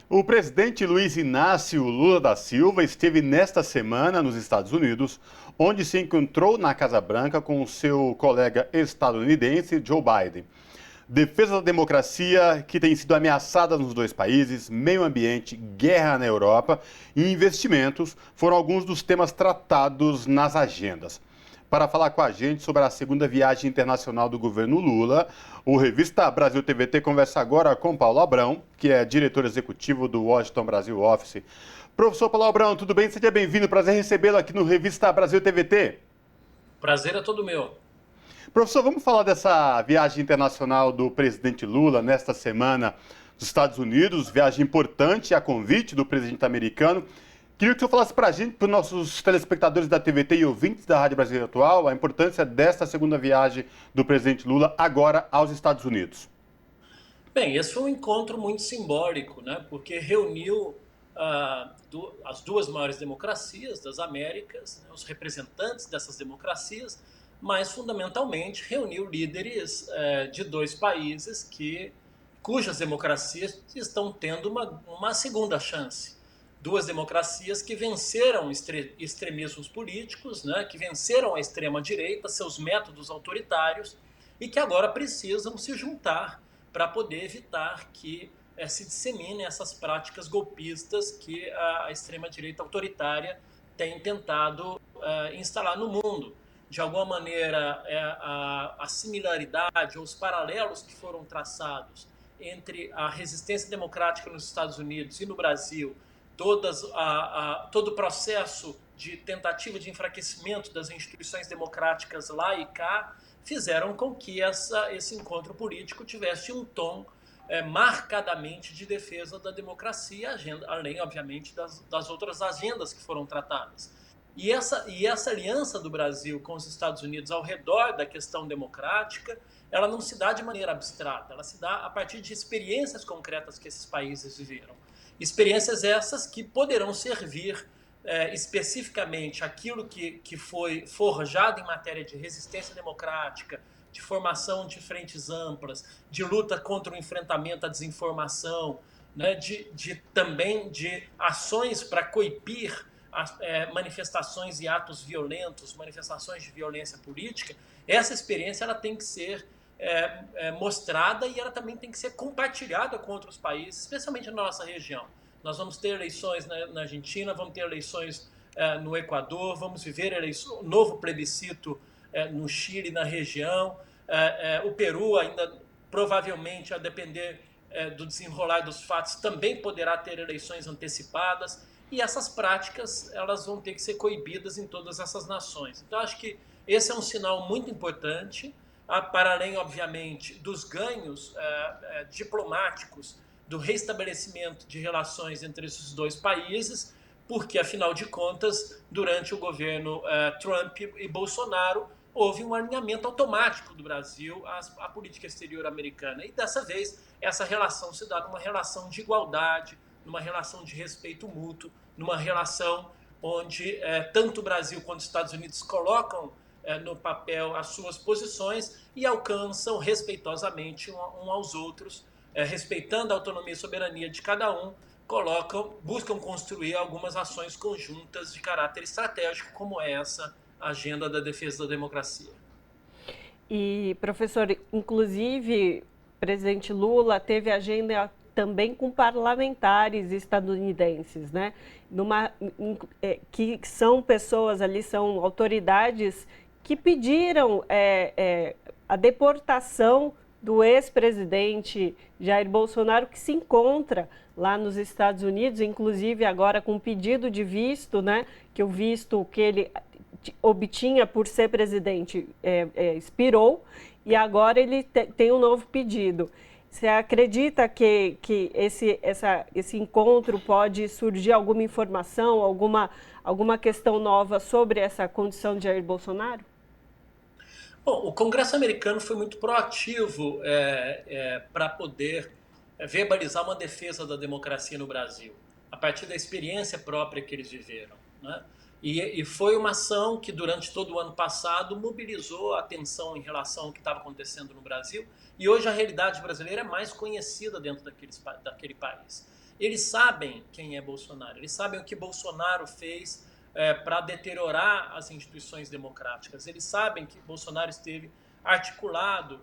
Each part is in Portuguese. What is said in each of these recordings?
O presidente Luiz Inácio Lula da Silva esteve nesta semana nos Estados Unidos, onde se encontrou na Casa Branca com o seu colega estadunidense Joe Biden. Defesa da democracia que tem sido ameaçada nos dois países, meio ambiente, guerra na Europa e investimentos foram alguns dos temas tratados nas agendas. Para falar com a gente sobre a segunda viagem internacional do governo Lula, o Revista Brasil TVT conversa agora com Paulo Abrão, que é diretor executivo do Washington Brasil Office. Professor Paulo Abrão, tudo bem? Seja bem-vindo, prazer recebê-lo aqui no Revista Brasil TVT. Prazer é todo meu. Professor, vamos falar dessa viagem internacional do presidente Lula nesta semana dos Estados Unidos, viagem importante a convite do presidente americano. Queria que o senhor falasse para a gente, para os nossos telespectadores da TVT e ouvintes da Rádio Brasileira Atual, a importância desta segunda viagem do presidente Lula agora aos Estados Unidos. Bem, esse foi um encontro muito simbólico, né? Porque reuniu as duas maiores democracias das Américas, né? Os representantes dessas democracias, mas fundamentalmente reuniu líderes de dois países cujas democracias estão tendo uma segunda chance. Duas democracias que venceram extremismos políticos, né, que venceram a extrema-direita, seus métodos autoritários, e que agora precisam se juntar para poder evitar que se disseminem essas práticas golpistas que a extrema-direita autoritária tem tentado instalar no mundo. De alguma maneira, a similaridade ou os paralelos que foram traçados entre a resistência democrática nos Estados Unidos e no Brasil, todo o processo de tentativa de enfraquecimento das instituições democráticas lá e cá, fizeram com que esse encontro político tivesse um tom marcadamente de defesa da democracia, além, obviamente, das outras agendas que foram tratadas. E essa aliança do Brasil com os Estados Unidos ao redor da questão democrática, ela não se dá de maneira abstrata, ela se dá a partir de experiências concretas que esses países viveram. Experiências essas que poderão servir especificamente aquilo que foi forjado em matéria de resistência democrática, de formação de frentes amplas, de luta contra o enfrentamento à desinformação, né, também de ações para coibir manifestações e atos violentos, manifestações de violência política. Essa experiência ela tem que ser mostrada e ela também tem que ser compartilhada com outros países, especialmente na nossa região. Nós vamos ter eleições na Argentina, vamos ter eleições no Equador, vamos viver um novo plebiscito no Chile, na região. O Peru ainda, provavelmente, a depender do desenrolar dos fatos, também poderá ter eleições antecipadas. E essas práticas elas vão ter que ser coibidas em todas essas nações. Então, acho que esse é um sinal muito importante, para além, obviamente, dos ganhos diplomáticos, do restabelecimento de relações entre esses dois países, porque, afinal de contas, durante o governo Trump e Bolsonaro, houve um alinhamento automático do Brasil à política exterior americana. E, dessa vez, essa relação se dá numa relação de igualdade, numa relação de respeito mútuo, numa relação onde tanto o Brasil quanto os Estados Unidos colocam no papel as suas posições e alcançam respeitosamente um aos outros, respeitando a autonomia e soberania de cada um, buscam construir algumas ações conjuntas de caráter estratégico, como essa agenda da defesa da democracia. E, professor, inclusive, o presidente Lula teve agenda também com parlamentares estadunidenses, né? Que são pessoas ali, são autoridades que pediram a deportação do ex-presidente Jair Bolsonaro, que se encontra lá nos Estados Unidos, inclusive agora com pedido de visto, né? Que o visto que ele obtinha por ser presidente expirou e agora ele tem um novo pedido. Você acredita que esse encontro pode surgir alguma informação, alguma questão nova sobre essa condição de Jair Bolsonaro? Bom, o Congresso americano foi muito proativo para poder verbalizar uma defesa da democracia no Brasil, a partir da experiência própria que eles viveram, né? E foi uma ação que, durante todo o ano passado, mobilizou a atenção em relação ao que estava acontecendo no Brasil. E hoje a realidade brasileira é mais conhecida dentro daquele país. eles sabem quem é Bolsonaro, eles sabem o que Bolsonaro fez para deteriorar as instituições democráticas, eles sabem que Bolsonaro esteve articulado,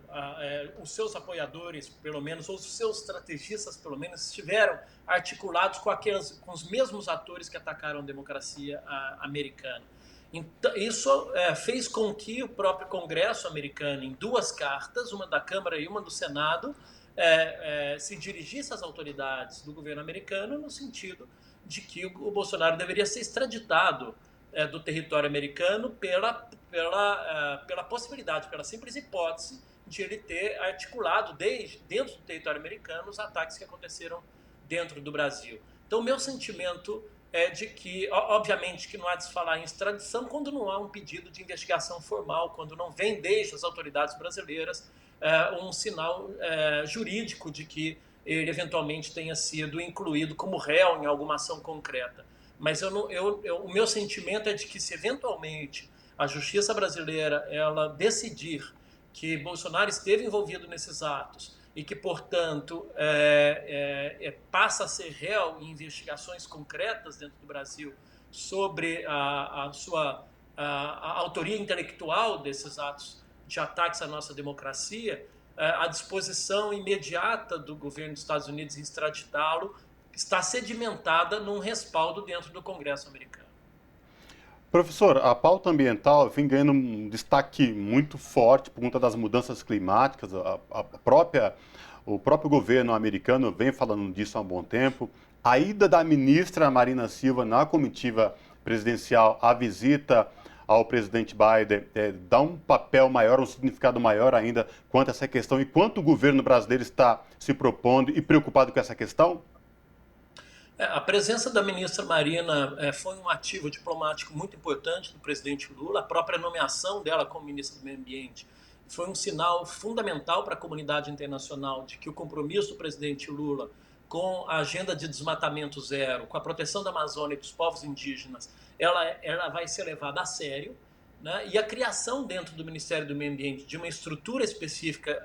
os seus apoiadores, pelo menos, ou os seus estrategistas, pelo menos, estiveram articulados com os mesmos atores que atacaram a democracia americana. Então, isso fez com que o próprio Congresso americano, em 2 cartas, uma da Câmara e uma do Senado, se dirigisse às autoridades do governo americano no sentido de que o Bolsonaro deveria ser extraditado do território americano pela possibilidade, pela simples hipótese de ele ter articulado dentro do território americano os ataques que aconteceram dentro do Brasil. Então, o meu sentimento é de que, obviamente, que não há de se falar em extradição quando não há um pedido de investigação formal, quando não vem desde as autoridades brasileiras um sinal jurídico de que ele eventualmente tenha sido incluído como réu em alguma ação concreta. Mas o meu sentimento é de que, se eventualmente a justiça brasileira ela decidir que Bolsonaro esteve envolvido nesses atos e que, portanto, passa a ser réu em investigações concretas dentro do Brasil sobre a autoria intelectual desses atos de ataques à nossa democracia, a disposição imediata do governo dos Estados Unidos em extraditá-lo está sedimentada num respaldo dentro do Congresso americano. Professor, a pauta ambiental vem ganhando um destaque muito forte por conta das mudanças climáticas. O próprio governo americano vem falando disso há um bom tempo. A ida da ministra Marina Silva na comitiva presidencial, a visita ao presidente Biden, dá um papel maior, um significado maior ainda quanto a essa questão e quanto o governo brasileiro está se propondo e preocupado com essa questão? A presença da ministra Marina foi um ativo diplomático muito importante do presidente Lula. A própria nomeação dela como ministra do Meio Ambiente foi um sinal fundamental para a comunidade internacional de que o compromisso do presidente Lula com a agenda de desmatamento zero, com a proteção da Amazônia e dos povos indígenas, ela vai ser levada a sério, né? E a criação dentro do Ministério do Meio Ambiente de uma estrutura específica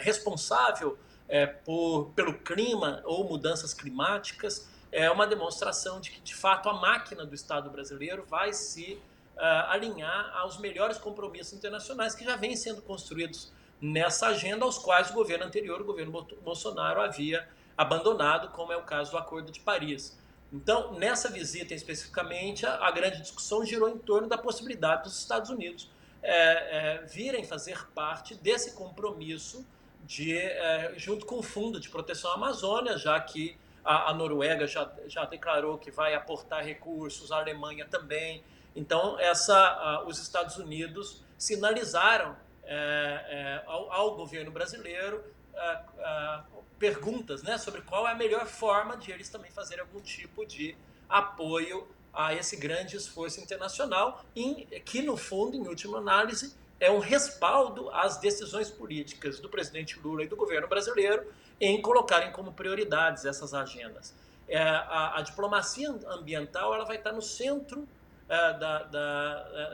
responsável pelo clima ou mudanças climáticas é uma demonstração de que, de fato, a máquina do Estado brasileiro vai se alinhar aos melhores compromissos internacionais que já vêm sendo construídos nessa agenda, aos quais o governo anterior, o governo Bolsonaro, havia abandonado, como é o caso do Acordo de Paris. Então, nessa visita especificamente, a grande discussão girou em torno da possibilidade dos Estados Unidos virem fazer parte desse compromisso junto com o Fundo de Proteção à Amazônia, já que a Noruega já declarou que vai aportar recursos, a Alemanha também. Então, os Estados Unidos sinalizaram ao governo brasileiro perguntas, né, sobre qual é a melhor forma de eles também fazerem algum tipo de apoio a esse grande esforço internacional, que, no fundo, em última análise, é um respaldo às decisões políticas do presidente Lula e do governo brasileiro em colocarem como prioridades essas agendas. A diplomacia ambiental ela vai estar no centro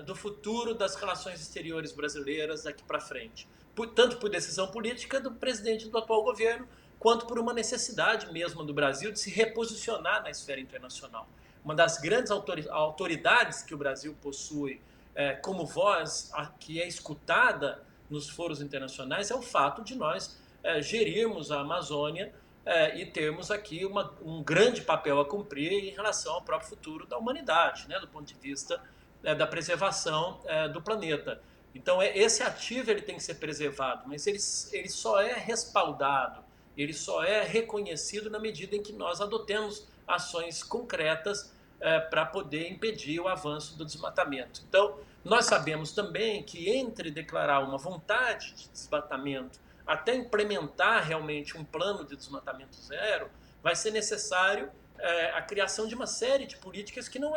do futuro das relações exteriores brasileiras daqui para frente, tanto por decisão política do presidente do atual governo, quanto por uma necessidade mesmo do Brasil de se reposicionar na esfera internacional. Uma das grandes autoridades que o Brasil possui como voz que é escutada nos foros internacionais é o fato de nós gerirmos a Amazônia e termos aqui um grande papel a cumprir em relação ao próprio futuro da humanidade, né, do ponto de vista da preservação do planeta. Então, esse ativo ele tem que ser preservado, mas ele só é respaldado, ele só é reconhecido na medida em que nós adotemos ações concretas para poder impedir o avanço do desmatamento. Então, nós sabemos também que entre declarar uma vontade de desmatamento até implementar realmente um plano de desmatamento zero, vai ser necessário a criação de uma série de políticas que não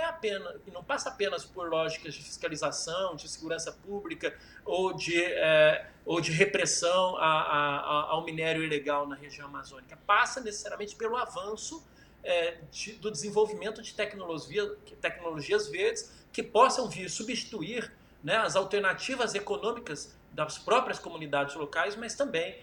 passa apenas por lógicas de fiscalização, de segurança pública ou de repressão ao minério ilegal na região amazônica. Passa necessariamente pelo avanço do desenvolvimento de tecnologias verdes que possam vir substituir, né, as alternativas econômicas das próprias comunidades locais, mas também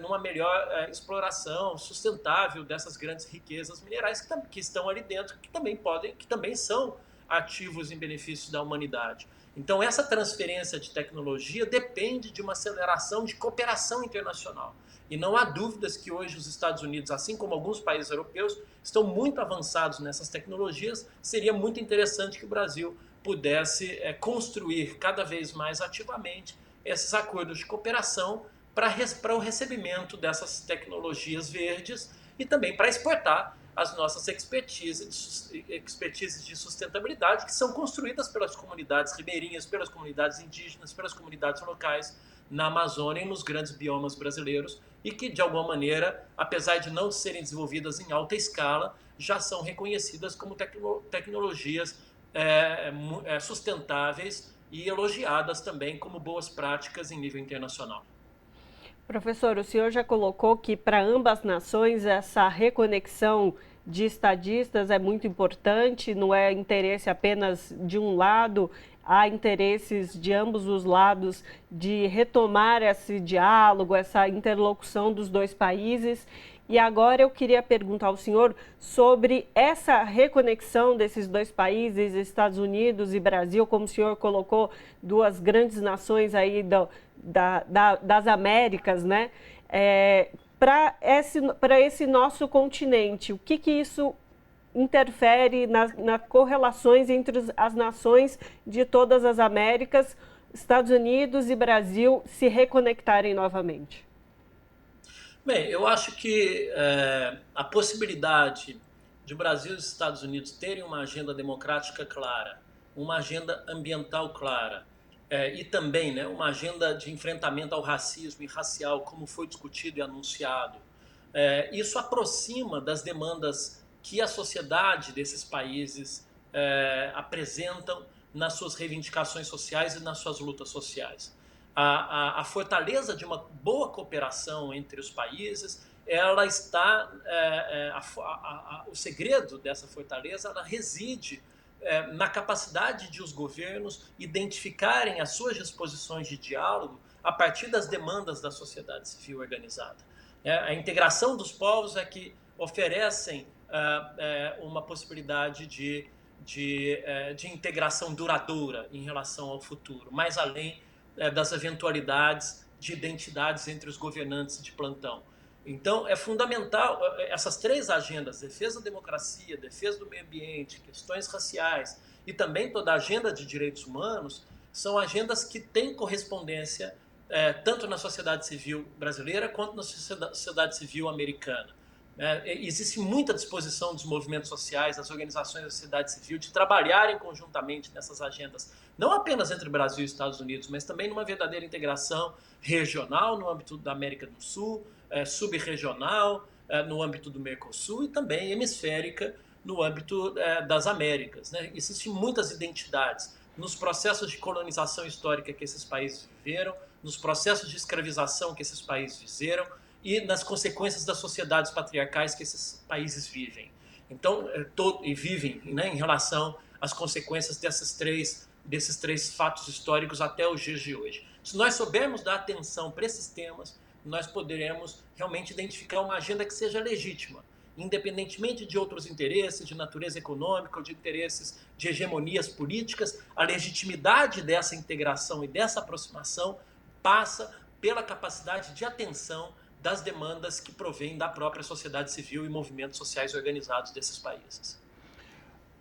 numa melhor exploração sustentável dessas grandes riquezas minerais que estão ali dentro, que também são ativos em benefício da humanidade. Então, essa transferência de tecnologia depende de uma aceleração de cooperação internacional. E não há dúvidas que hoje os Estados Unidos, assim como alguns países europeus, estão muito avançados nessas tecnologias. Seria muito interessante que o Brasil pudesse construir cada vez mais ativamente esses acordos de cooperação para o recebimento dessas tecnologias verdes e também para exportar as nossas expertises de sustentabilidade, que são construídas pelas comunidades ribeirinhas, pelas comunidades indígenas, pelas comunidades locais na Amazônia e nos grandes biomas brasileiros, e que, de alguma maneira, apesar de não serem desenvolvidas em alta escala, já são reconhecidas como tecnologias sustentáveis e elogiadas também como boas práticas em nível internacional. Professor, o senhor já colocou que para ambas as nações essa reconexão de estadistas é muito importante, não é interesse apenas de um lado, há interesses de ambos os lados de retomar esse diálogo, essa interlocução dos dois países. E agora eu queria perguntar ao senhor sobre essa reconexão desses dois países, Estados Unidos e Brasil, como o senhor colocou, duas grandes nações aí das Américas, né? Para esse nosso continente, o que isso interfere nas correlações entre as nações de todas as Américas, Estados Unidos e Brasil se reconectarem novamente? Bem, eu acho que a possibilidade de o Brasil e os Estados Unidos terem uma agenda democrática clara, uma agenda ambiental clara, e também, né, uma agenda de enfrentamento ao racismo e racial, como foi discutido e anunciado, isso aproxima das demandas que a sociedade desses países apresentam nas suas reivindicações sociais e nas suas lutas sociais. A fortaleza de uma boa cooperação entre os países, ela está, o segredo dessa fortaleza, ela reside na capacidade de os governos identificarem as suas disposições de diálogo a partir das demandas da sociedade civil organizada. A integração dos povos é que oferecem uma possibilidade de integração duradoura em relação ao futuro, mais além das eventualidades de identidades entre os governantes de plantão. Então, é fundamental essas três agendas, defesa da democracia, defesa do meio ambiente, questões raciais e também toda a agenda de direitos humanos, são agendas que têm correspondência tanto na sociedade civil brasileira quanto na sociedade civil americana. Existe muita disposição dos movimentos sociais, das organizações da sociedade civil de trabalharem conjuntamente nessas agendas, não apenas entre Brasil e Estados Unidos, mas também numa verdadeira integração regional no âmbito da América do Sul, subregional no âmbito do Mercosul e também hemisférica no âmbito das Américas. Existem muitas identidades nos processos de colonização histórica que esses países viveram, nos processos de escravização que esses países fizeram, e nas consequências das sociedades patriarcais que esses países vivem. Então, vivem, né, em relação às consequências desses três fatos históricos até os dias de hoje. Se nós soubermos dar atenção para esses temas, nós poderemos realmente identificar uma agenda que seja legítima, independentemente de outros interesses de natureza econômica ou de interesses de hegemonias políticas. A legitimidade dessa integração e dessa aproximação passa pela capacidade de atenção das demandas que provêm da própria sociedade civil e movimentos sociais organizados desses países.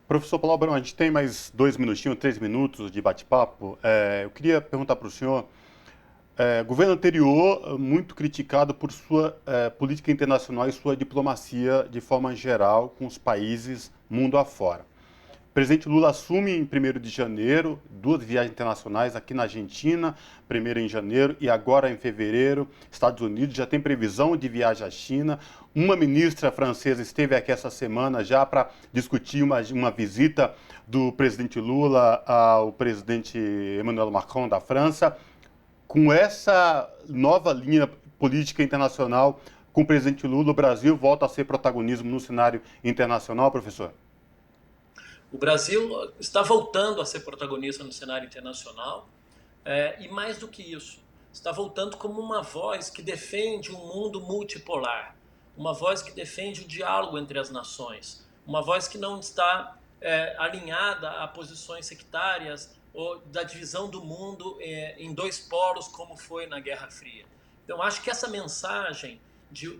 Professor Paulo Abrão, a gente tem mais 2 minutinhos, 3 minutos de bate-papo. Eu queria perguntar para o senhor, governo anterior muito criticado por sua política internacional e sua diplomacia de forma geral com os países mundo afora. O presidente Lula assume em 1º de janeiro 2 viagens internacionais aqui na Argentina, primeiro em janeiro e agora em fevereiro. Estados Unidos já tem previsão de viagem à China. Uma ministra francesa esteve aqui essa semana já para discutir uma visita do presidente Lula ao presidente Emmanuel Macron da França. Com essa nova linha política internacional, com o presidente Lula, o Brasil volta a ser protagonismo no cenário internacional, professor? O Brasil está voltando a ser protagonista no cenário internacional e, mais do que isso, está voltando como uma voz que defende um mundo multipolar, uma voz que defende o diálogo entre as nações, uma voz que não está alinhada a posições sectárias ou da divisão do mundo em dois polos, como foi na Guerra Fria. Então, acho que essa mensagem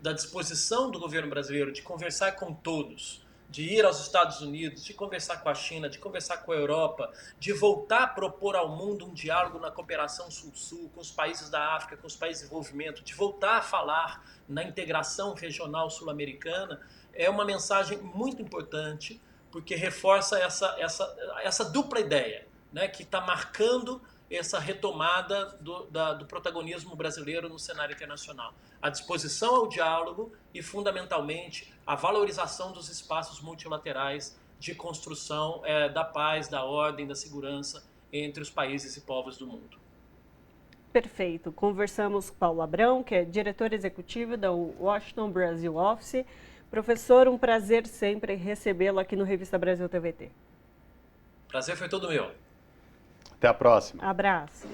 da disposição do governo brasileiro de conversar com todos, de ir aos Estados Unidos, de conversar com a China, de conversar com a Europa, de voltar a propor ao mundo um diálogo na cooperação Sul-Sul, com os países da África, com os países de desenvolvimento, de voltar a falar na integração regional sul-americana, é uma mensagem muito importante, porque reforça essa dupla ideia, né, que está marcando essa retomada do protagonismo brasileiro no cenário internacional. A disposição ao diálogo e, fundamentalmente, a valorização dos espaços multilaterais de construção da paz, da ordem, da segurança entre os países e povos do mundo. Perfeito. Conversamos com Paulo Abrão, que é diretor executivo da Washington Brasil Office. Professor, um prazer sempre recebê-lo aqui no Revista Brasil TVT. Prazer foi todo meu. Até a próxima. Abraço.